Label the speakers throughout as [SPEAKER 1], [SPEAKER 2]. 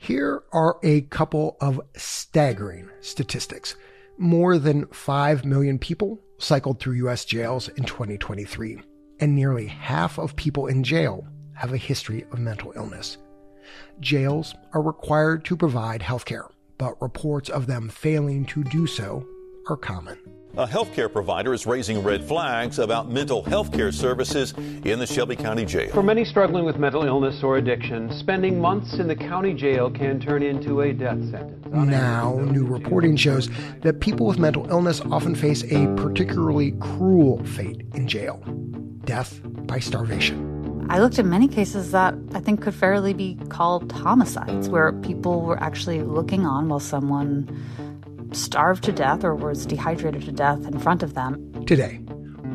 [SPEAKER 1] Here are a couple of staggering statistics. More than 5 million people cycled through U.S. jails in 2023, and nearly half of people in jail have a history of mental illness. Jails are required to provide health care, but reports of them failing to do so are common.
[SPEAKER 2] A healthcare provider is raising red flags about mental health care services in the Shelby County Jail.
[SPEAKER 3] For many struggling with mental illness or addiction, spending months in the county jail can turn into a death sentence.
[SPEAKER 1] Now, new reporting shows that people with mental illness often face a particularly cruel fate in jail: death by starvation.
[SPEAKER 4] I looked at many cases that I think could fairly be called homicides, where people were actually looking on while someone starved to death or was dehydrated to death in front of them.
[SPEAKER 1] Today,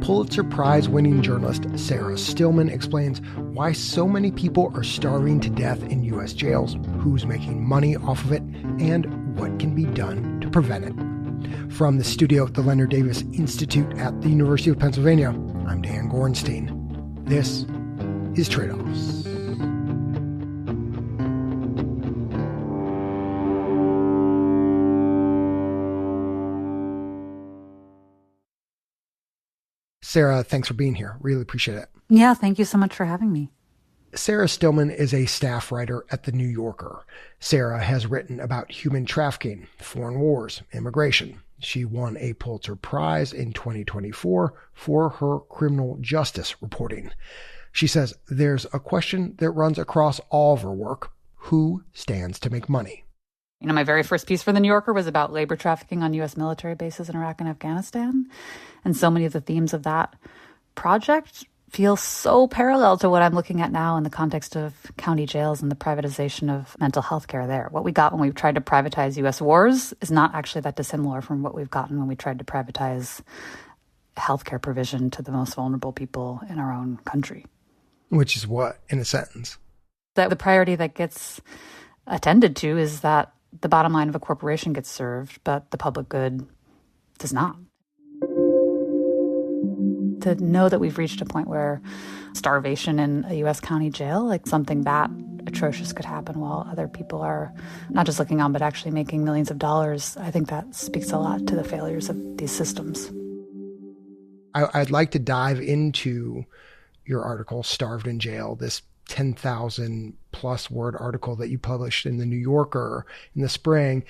[SPEAKER 1] Pulitzer Prize-winning journalist Sarah Stillman explains why so many people are starving to death in U.S. jails, who's making money off of it, and what can be done to prevent it. From the studio at the Leonard Davis Institute at the University of Pennsylvania, I'm Dan Gorenstein. This is Tradeoffs. Sarah, thanks for being here. Really appreciate it.
[SPEAKER 4] Yeah, thank you so much for having me.
[SPEAKER 1] Sarah Stillman is a staff writer at The New Yorker. Sarah has written about human trafficking, foreign wars, immigration. She won a Pulitzer Prize in 2024 for her criminal justice reporting. She says there's a question that runs across all of her work: who stands to make money?
[SPEAKER 4] You know, my very first piece for The New Yorker was about labor trafficking on U.S. military bases in Iraq and Afghanistan. And so many of the themes of that project feel so parallel to what I'm looking at now in the context of county jails and the privatization of mental health care there. What we got when we tried to privatize U.S. wars is not actually that dissimilar from what we've gotten when we tried to privatize healthcare provision to the most vulnerable people in our own country.
[SPEAKER 1] Which is what, in a sentence?
[SPEAKER 4] That the priority that gets attended to is that the bottom line of a corporation gets served, but the public good does not. To know that we've reached a point where starvation in a U.S. county jail, like something that atrocious could happen while other people are not just looking on, but actually making millions of dollars, I think that speaks a lot to the failures of these systems.
[SPEAKER 1] I'd like to dive into your article, Starved in Jail, this 10,000 plus word article that you published in The New Yorker in the spring.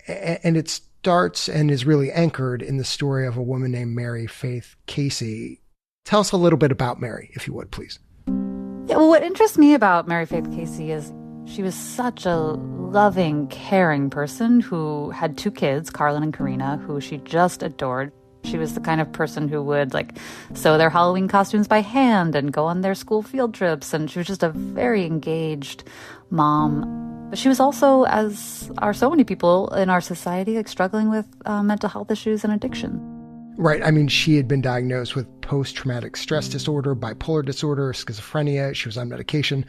[SPEAKER 1] And it starts and is really anchored in the story of a woman named Mary Faith Casey. Tell us a little bit about Mary, if you would, please.
[SPEAKER 4] Yeah, well, what interests me about Mary Faith Casey is she was such a loving, caring person who had 2 kids, Carlin and Karina, who she just adored. She was the kind of person who would sew their Halloween costumes by hand and go on their school field trips. And she was just a very engaged mom. But she was also, as are so many people in our society, struggling with mental health issues and addiction.
[SPEAKER 1] Right. I mean, she had been diagnosed with post-traumatic stress disorder, bipolar disorder, schizophrenia. She was on medication.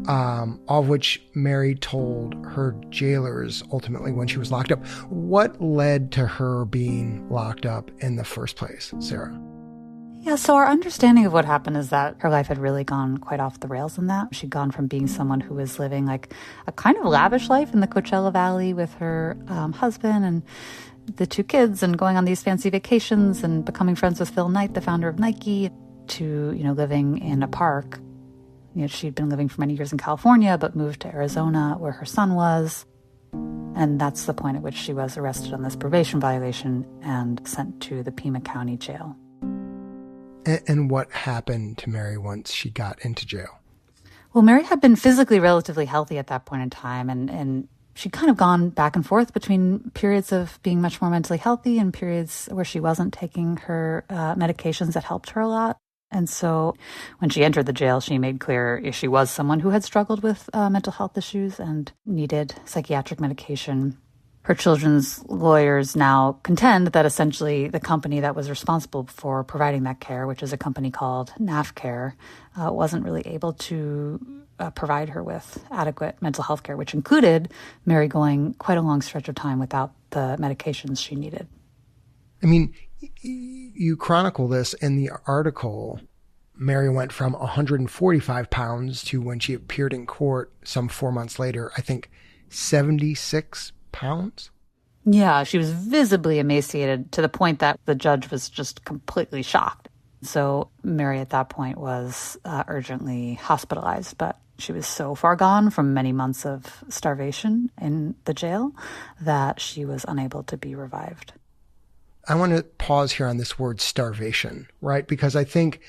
[SPEAKER 1] All of which Mary told her jailers ultimately when she was locked up. What led to her being locked up in the first place, Sarah?
[SPEAKER 4] Yeah, so our understanding of what happened is that her life had really gone quite off the rails in that. She'd gone from being someone who was living a kind of lavish life in the Coachella Valley with her husband and the 2 kids and going on these fancy vacations and becoming friends with Phil Knight, the founder of Nike, to, living in a park. She'd been living for many years in California, but moved to Arizona where her son was. And that's the point at which she was arrested on this probation violation and sent to the Pima County Jail.
[SPEAKER 1] And what happened to Mary once she got into jail?
[SPEAKER 4] Well, Mary had been physically relatively healthy at that point in time, and she'd kind of gone back and forth between periods of being much more mentally healthy and periods where she wasn't taking her medications that helped her a lot. And so when she entered the jail, she made clear she was someone who had struggled with mental health issues and needed psychiatric medication. Her children's lawyers now contend that essentially the company that was responsible for providing that care, which is a company called NAFCare, wasn't really able to provide her with adequate mental health care, which included Mary going quite a long stretch of time without the medications she needed.
[SPEAKER 1] I mean, you chronicle this in the article, Mary went from 145 pounds to, when she appeared in court some 4 months later, I think 76 pounds?
[SPEAKER 4] Yeah, she was visibly emaciated to the point that the judge was just completely shocked. So Mary at that point was urgently hospitalized, but she was so far gone from many months of starvation in the jail that she was unable to be revived.
[SPEAKER 1] I want to pause here on this word starvation, right? Because I think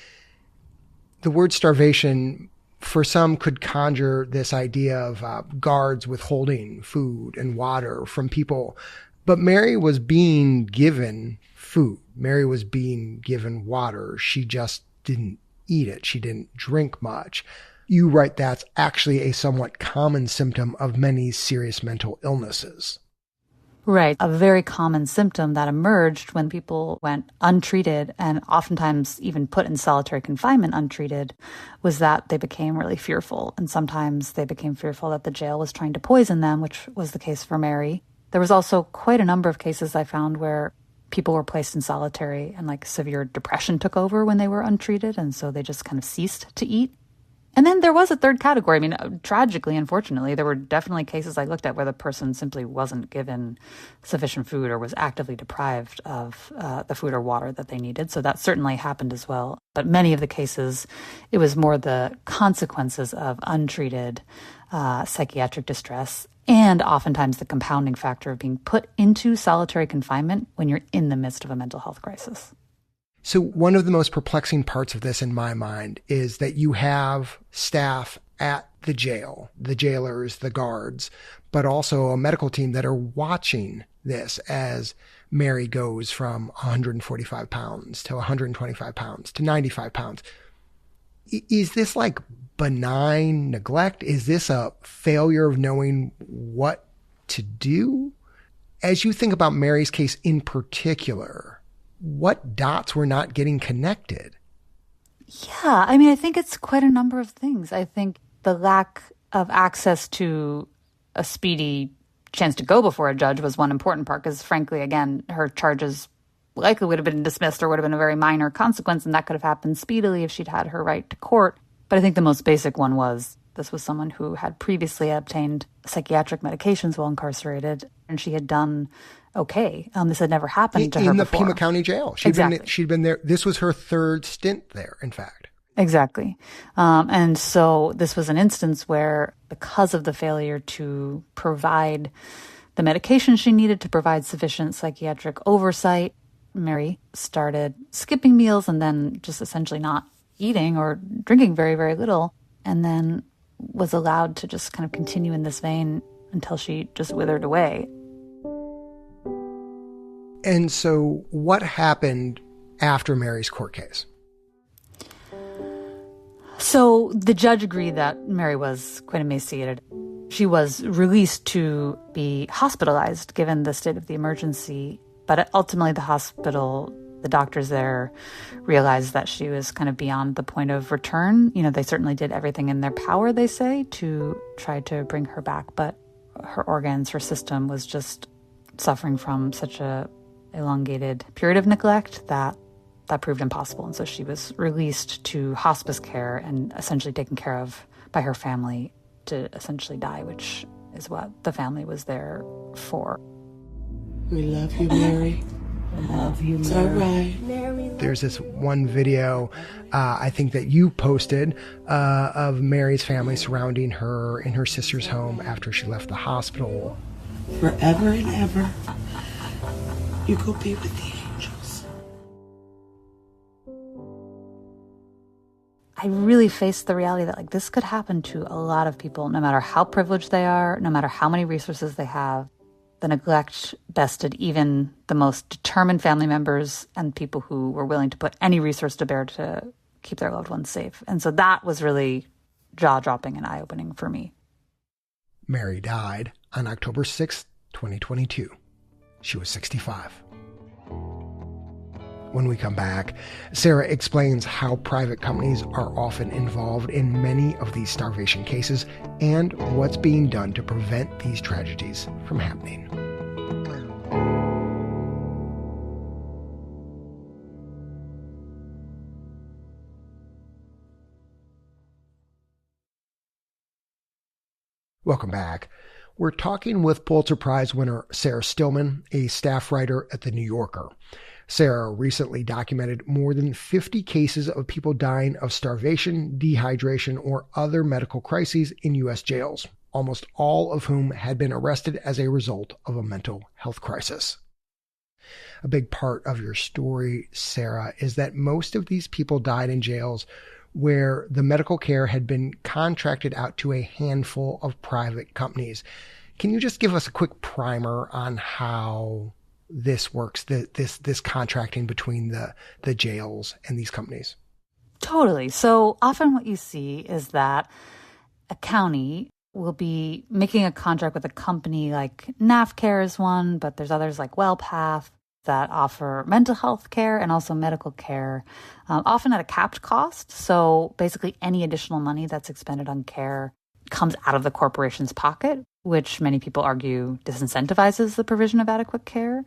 [SPEAKER 1] the word starvation for some could conjure this idea of guards withholding food and water from people. But Mary was being given food. Mary was being given water. She just didn't eat it. She didn't drink much. You write that's actually a somewhat common symptom of many serious mental illnesses.
[SPEAKER 4] Right. A very common symptom that emerged when people went untreated and oftentimes even put in solitary confinement untreated was that they became really fearful. And sometimes they became fearful that the jail was trying to poison them, which was the case for Mary. There was also quite a number of cases I found where people were placed in solitary and like severe depression took over when they were untreated. And so they just kind of ceased to eat. And then there was a third category. I mean, tragically, unfortunately, there were definitely cases I looked at where the person simply wasn't given sufficient food or was actively deprived of the food or water that they needed. So that certainly happened as well. But many of the cases, it was more the consequences of untreated psychiatric distress and oftentimes the compounding factor of being put into solitary confinement when you're in the midst of a mental health crisis.
[SPEAKER 1] So one of the most perplexing parts of this in my mind is that you have staff at the jail, the jailers, the guards, but also a medical team that are watching this as Mary goes from 145 pounds to 125 pounds to 95 pounds. Is this like benign neglect? Is this a failure of knowing what to do? As you think about Mary's case in particular, what dots were not getting connected?
[SPEAKER 4] Yeah, I mean, I think it's quite a number of things. I think the lack of access to a speedy chance to go before a judge was one important part because, frankly, again, her charges likely would have been dismissed or would have been a very minor consequence, and that could have happened speedily if she'd had her right to court. But I think the most basic one was this was someone who had previously obtained psychiatric medications while incarcerated, and she had done okay. This had never happened to her before.
[SPEAKER 1] In the Pima County Jail. She'd been there. This was her third stint there, in fact.
[SPEAKER 4] Exactly. And so this was an instance where, because of the failure to provide the medication she needed to provide sufficient psychiatric oversight, Mary started skipping meals and then just essentially not eating or drinking very, very little, and then was allowed to just kind of continue in this vein until she just withered away.
[SPEAKER 1] And so what happened after Mary's court case?
[SPEAKER 4] So the judge agreed that Mary was quite emaciated. She was released to be hospitalized given the state of the emergency. But ultimately the hospital, the doctors there realized that she was kind of beyond the point of return. You know, they certainly did everything in their power, they say, to try to bring her back. But her organs, her system was just suffering from such a elongated period of neglect that proved impossible. And so she was released to hospice care and essentially taken care of by her family to essentially die, which is what the family was there for.
[SPEAKER 5] We love you, Mary.
[SPEAKER 6] I love you, Mary.
[SPEAKER 5] It's all right.
[SPEAKER 6] Mary.
[SPEAKER 1] There's this one video, I think that you posted, of Mary's family surrounding her in her sister's home after she left the hospital.
[SPEAKER 5] Forever and ever, you go be with the angels.
[SPEAKER 4] I really faced the reality that like this could happen to a lot of people, no matter how privileged they are, no matter how many resources they have. The neglect bested even the most determined family members and people who were willing to put any resource to bear to keep their loved ones safe. And so that was really jaw-dropping and eye-opening for me.
[SPEAKER 1] Mary died on October 6th, 2022. She was 65. When we come back, Sarah explains how private companies are often involved in many of these starvation cases and what's being done to prevent these tragedies from happening. Welcome back. We're talking with Pulitzer Prize winner Sarah Stillman, a staff writer at The New Yorker. Sarah recently documented more than 50 cases of people dying of starvation, dehydration, or other medical crises in U.S. jails, almost all of whom had been arrested as a result of a mental health crisis. A big part of your story, Sarah, is that most of these people died in jails where the medical care had been contracted out to a handful of private companies. Can you just give us a quick primer on how this works, this contracting between the jails and these companies?
[SPEAKER 4] Totally. So often what you see is that a county will be making a contract with a company like NAFCare is one, but there's others like WellPath that offer mental health care and also medical care, often at a capped cost. So basically any additional money that's expended on care comes out of the corporation's pocket, which many people argue disincentivizes the provision of adequate care,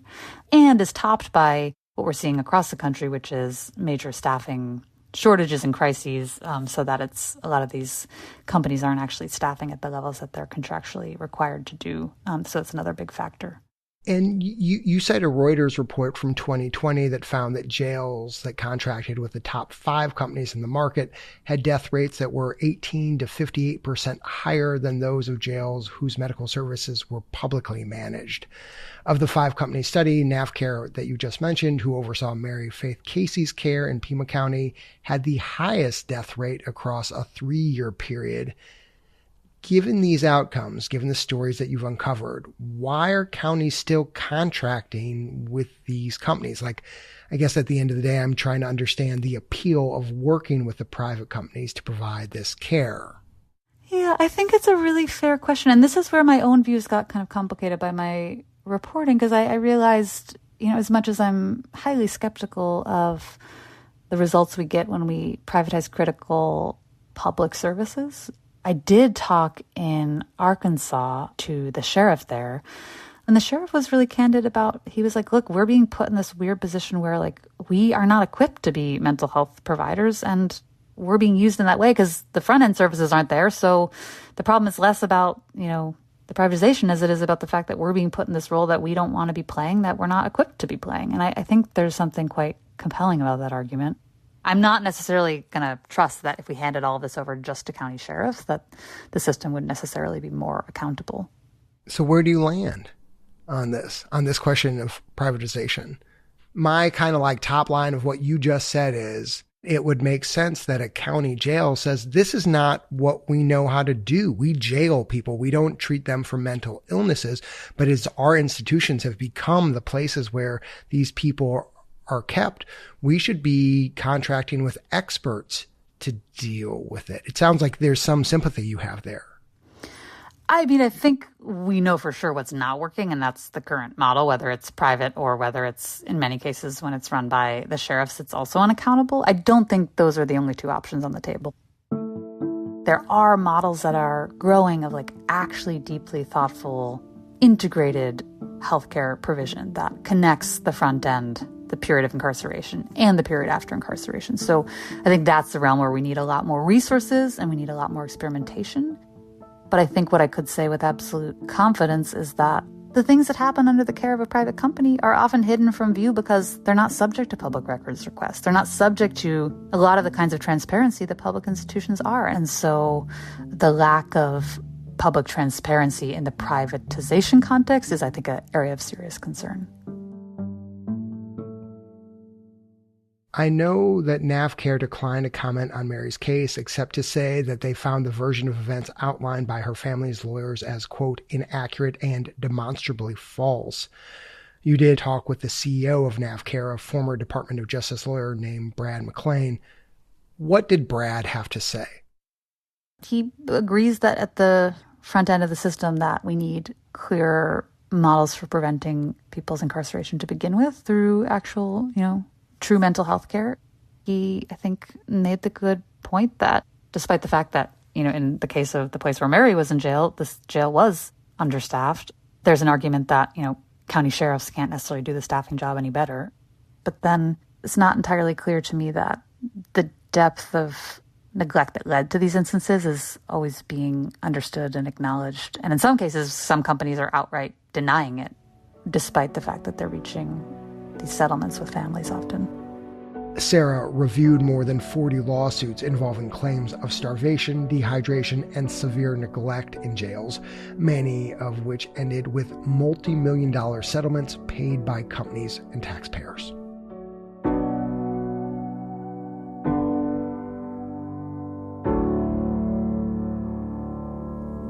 [SPEAKER 4] and is topped by what we're seeing across the country, which is major staffing shortages and crises, so that a lot of these companies aren't actually staffing at the levels that they're contractually required to do. So it's another big factor.
[SPEAKER 1] And you cite a Reuters report from 2020 that found that jails that contracted with the top 5 companies in the market had death rates that were 18 to 58% higher than those of jails whose medical services were publicly managed. Of the 5 companies studied, NAFCare that you just mentioned, who oversaw Mary Faith Casey's care in Pima County, had the highest death rate across a 3-year period. Given these outcomes, given the stories that you've uncovered, why are counties still contracting with these companies? Like, I guess at the end of the day, I'm trying to understand the appeal of working with the private companies to provide this care.
[SPEAKER 4] Yeah, I think it's a really fair question. And this is where my own views got kind of complicated by my reporting, because I realized, as much as I'm highly skeptical of the results we get when we privatize critical public services, I did talk in Arkansas to the sheriff there, and the sheriff was really candid about, he was like, look, we're being put in this weird position where we are not equipped to be mental health providers, and we're being used in that way because the front end services aren't there. So the problem is less about, the privatization as it is about the fact that we're being put in this role that we don't want to be playing, that we're not equipped to be playing. And I think there's something quite compelling about that argument. I'm not necessarily going to trust that if we handed all of this over just to county sheriffs, that the system would necessarily be more accountable.
[SPEAKER 1] So where do you land on this question of privatization? My kind of top line of what you just said is, it would make sense that a county jail says, this is not what we know how to do. We jail people. We don't treat them for mental illnesses, but as our institutions have become the places where these people are kept, we should be contracting with experts to deal with it. It sounds like there's some sympathy you have there.
[SPEAKER 4] I mean, I think we know for sure what's not working, and that's the current model, whether it's private or whether it's, in many cases, when it's run by the sheriffs, it's also unaccountable. I don't think those are the only 2 options on the table. There are models that are growing of actually deeply thoughtful, integrated healthcare provision that connects the front end, the period of incarceration, and the period after incarceration. So I think that's the realm where we need a lot more resources and we need a lot more experimentation. But I think what I could say with absolute confidence is that the things that happen under the care of a private company are often hidden from view because they're not subject to public records requests. They're not subject to a lot of the kinds of transparency that public institutions are. And so the lack of public transparency in the privatization context is, I think, an area of serious concern.
[SPEAKER 1] I know that NAFCare declined to comment on Mary's case, except to say that they found the version of events outlined by her family's lawyers as, quote, inaccurate and demonstrably false. You did talk with the CEO of NAFCare, a former Department of Justice lawyer named Brad McClain. What did Brad have to say?
[SPEAKER 4] He agrees that at the front end of the system that we need clear models for preventing people's incarceration to begin with through actual, true mental health care. He, I think, made the good point that despite the fact that, in the case of the place where Mary was in jail, this jail was understaffed. There's an argument that, county sheriffs can't necessarily do the staffing job any better. But then it's not entirely clear to me that the depth of neglect that led to these instances is always being understood and acknowledged. And in some cases, some companies are outright denying it, despite the fact that they're reaching these settlements with families often.
[SPEAKER 1] Sarah reviewed more than 40 lawsuits involving claims of starvation, dehydration, and severe neglect in jails, many of which ended with multi-million-dollar settlements paid by companies and taxpayers.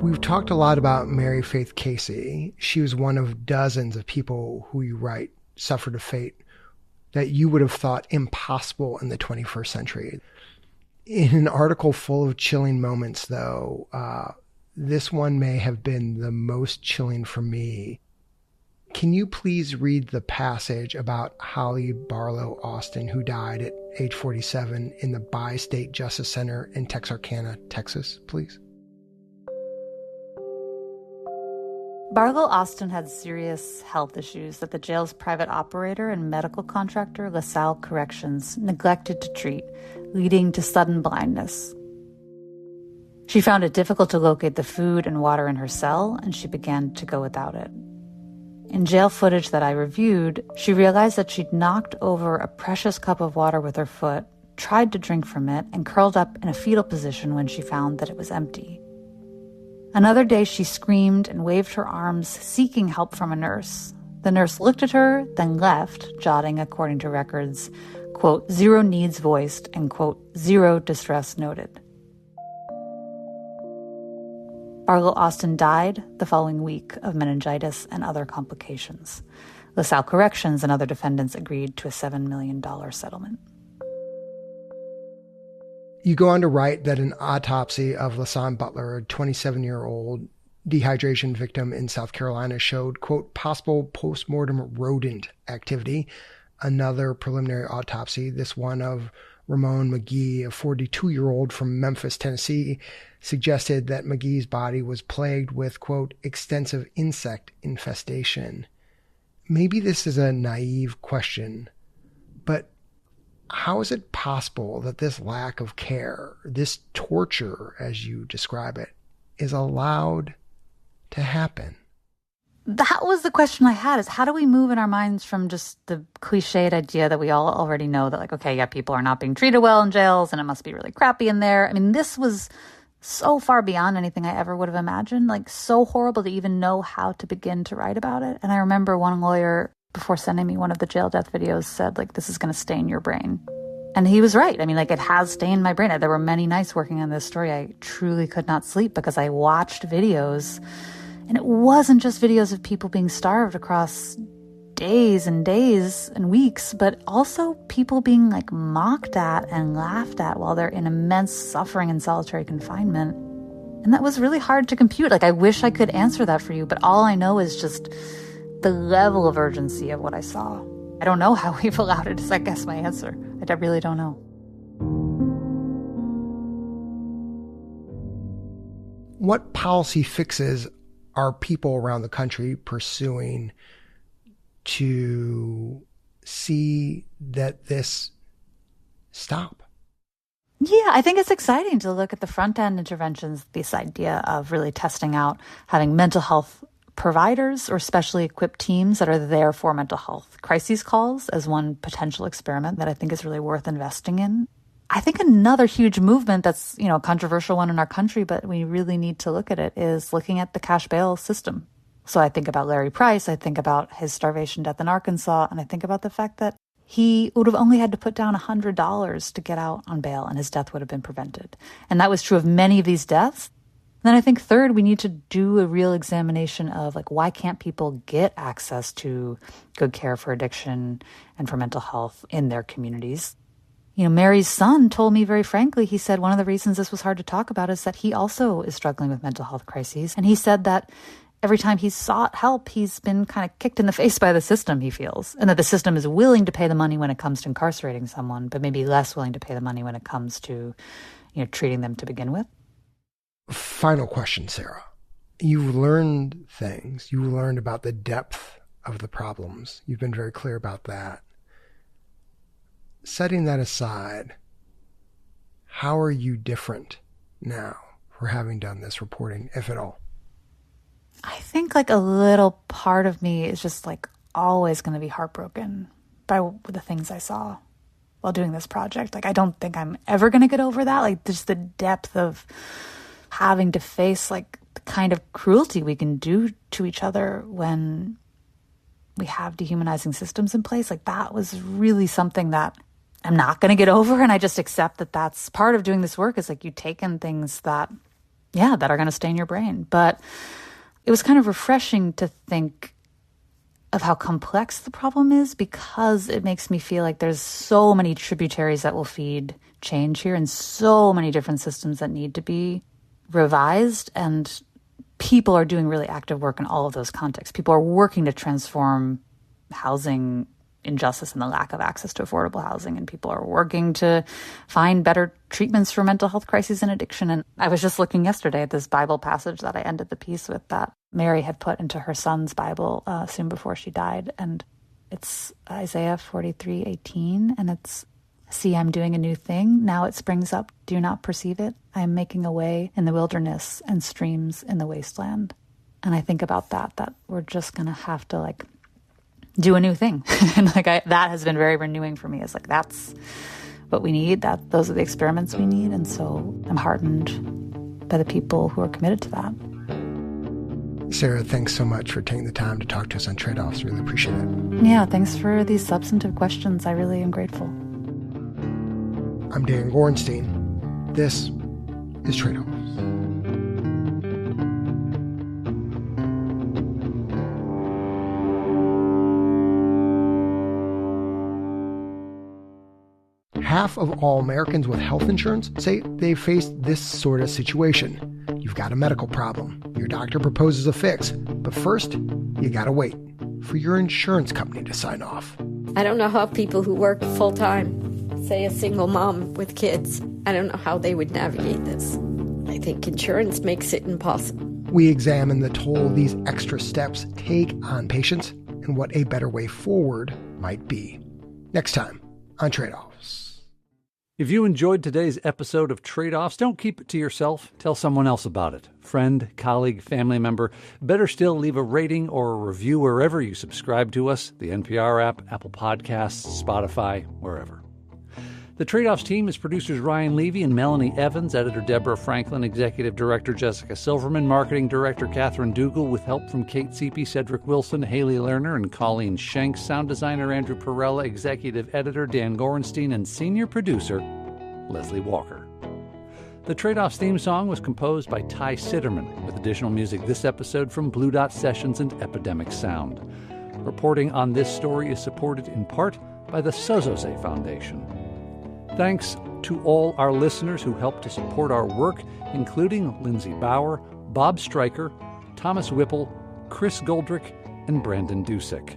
[SPEAKER 1] We've talked a lot about Mary Faith Casey. She was one of dozens of people who you write suffered a fate that you would have thought impossible in the 21st century. In an article full of chilling moments, though, this one may have been the most chilling for me. Can you please read the passage about Holly Barlow Austin, who died at age 47 in the Bi-State Justice Center in Texarkana, Texas, please?
[SPEAKER 4] Barlow Austin had serious health issues that the jail's private operator and medical contractor, LaSalle Corrections, neglected to treat, leading to sudden blindness. She found it difficult to locate the food and water in her cell, and she began to go without it. In jail footage that I reviewed, she realized that she'd knocked over a precious cup of water with her foot, tried to drink from it, and curled up in a fetal position when she found that it was empty. Another day, she screamed and waved her arms, seeking help from a nurse. The nurse looked at her, then left, jotting, according to records, quote, 0 needs voiced, and, quote, 0 distress noted. Barlow Austin died the following week of meningitis and other complications. LaSalle Corrections and other defendants agreed to a $7 million settlement.
[SPEAKER 1] You go on to write that an autopsy of LaSalle Butler, a 27-year-old dehydration victim in South Carolina, showed, quote, possible postmortem rodent activity. Another preliminary autopsy, this one of Ramon McGee, a 42-year-old from Memphis, Tennessee, suggested that McGee's body was plagued with, quote, extensive insect infestation. Maybe this is a naive question, but how is it possible that this lack of care, this torture, as you describe it, is allowed to happen?
[SPEAKER 4] That was the question I had, is how do we move in our minds from just the cliched idea that we all already know that, like, okay, yeah, people are not being treated well in jails and it must be really crappy in there. I mean, this was so far beyond anything I ever would have imagined, like so horrible to even know how to begin to write about it. And I remember one lawyer, before sending me one of the jail death videos, said, like, this is going to stain your brain. And he was right. I mean, like, it has stained my brain. There were many nights working on this story I truly could not sleep because I watched videos. And it wasn't just videos of people being starved across days and weeks, but also people being, like, mocked at and laughed at while they're in immense suffering and solitary confinement. And that was really hard to compute. Like, I wish I could answer that for you, but all I know is just the level of urgency of what I saw. I don't know how we've allowed it, is I guess my answer. I really don't know.
[SPEAKER 1] What policy fixes are people around the country pursuing to see that this stop?
[SPEAKER 4] Yeah, I think it's exciting to look at the front-end interventions, this idea of really testing out having mental health providers or specially equipped teams that are there for mental health crises calls as one potential experiment that I think is really worth investing in. I think another huge movement that's, a controversial one in our country, but we really need to look at it, is looking at the cash bail system. So I think about Larry Price, I think about his starvation death in Arkansas, and I think about the fact that he would have only had to put down $100 to get out on bail and his death would have been prevented. And that was true of many of these deaths. Then I think third, we need to do a real examination of, like, why can't people get access to good care for addiction and for mental health in their communities? Mary's son told me very frankly, he said one of the reasons this was hard to talk about is that he also is struggling with mental health crises. And he said that every time he's sought help, he's been kind of kicked in the face by the system, he feels, and that the system is willing to pay the money when it comes to incarcerating someone, but maybe less willing to pay the money when it comes to, treating them to begin with.
[SPEAKER 1] Final question, Sarah. You've learned things. You learned about the depth of the problems. You've been very clear about that. Setting that aside, How are you different now for having done this reporting, if at all?
[SPEAKER 4] I think like a little part of me is just like always going to be heartbroken by the things I saw while doing this project. Like, I don't think I'm ever going to get over that. Like, just the depth of having to face like the kind of cruelty we can do to each other when we have dehumanizing systems in place. Like, that was really something that I'm not going to get over. And I just accept that that's part of doing this work, is like you take in things that are going to stay in your brain. But it was kind of refreshing to think of how complex the problem is, because it makes me feel like there's so many tributaries that will feed change here, and so many different systems that need to be revised. And people are doing really active work in all of those contexts. People are working to transform housing injustice and the lack of access to affordable housing, and people are working to find better treatments for mental health crises and addiction. And I was just looking yesterday at this Bible passage that I ended the piece with, that Mary had put into her son's Bible soon before she died, and it's Isaiah 43:18, and it's, "See, I'm doing a new thing. Now it springs up. Do you not perceive it? I am making a way in the wilderness and streams in the wasteland." And I think about that we're just going to have to like do a new thing. And like that has been very renewing for me. It's like, that's what we need. Those are the experiments we need. And so I'm heartened by the people who are committed to that.
[SPEAKER 1] Sarah, thanks so much for taking the time to talk to us on Tradeoffs. Really appreciate it.
[SPEAKER 4] Yeah, thanks for these substantive questions. I really am grateful.
[SPEAKER 1] I'm Dan Gorenstein. This is Tradeoffs. Half of all Americans with health insurance say they faced this sort of situation. You've got a medical problem. Your doctor proposes a fix. But first, you gotta wait for your insurance company to sign off.
[SPEAKER 6] I don't know how people who work full-time, say a single mom with kids, I don't know how they would navigate this. I think insurance makes it impossible.
[SPEAKER 1] We examine the toll these extra steps take on patients and what a better way forward might be. Next time on Tradeoffs.
[SPEAKER 7] If you enjoyed today's episode of Tradeoffs, don't keep it to yourself. Tell someone else about it. Friend, colleague, family member. Better still, leave a rating or a review wherever you subscribe to us, the NPR app, Apple Podcasts, Spotify, wherever. The Tradeoffs team is producers Ryan Levy and Melanie Evans, editor Deborah Franklin, executive director Jessica Silverman, marketing director Catherine Dougal, with help from Kate Seepy, Cedric Wilson, Haley Lerner, and Colleen Schenk, sound designer Andrew Perella, executive editor Dan Gorenstein, and senior producer Leslie Walker. The Tradeoffs theme song was composed by Ty Sitterman, with additional music this episode from Blue Dot Sessions and Epidemic Sound. Reporting on this story is supported in part by the Sozoze Foundation. Thanks to all our listeners who helped to support our work, including Lindsay Bauer, Bob Stryker, Thomas Whipple, Chris Goldrick, and Brandon Dusick.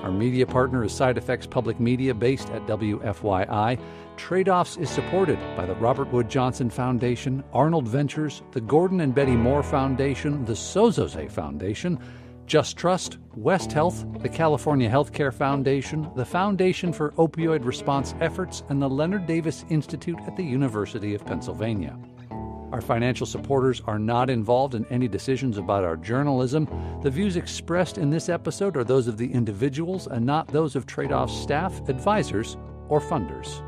[SPEAKER 7] Our media partner is Side Effects Public Media, based at WFYI. Tradeoffs is supported by the Robert Wood Johnson Foundation, Arnold Ventures, the Gordon and Betty Moore Foundation, the Sozoze Foundation, Just Trust, West Health, the California Healthcare Foundation, the Foundation for Opioid Response Efforts, and the Leonard Davis Institute at the University of Pennsylvania. Our financial supporters are not involved in any decisions about our journalism. The views expressed in this episode are those of the individuals and not those of Tradeoffs staff, advisors, or funders.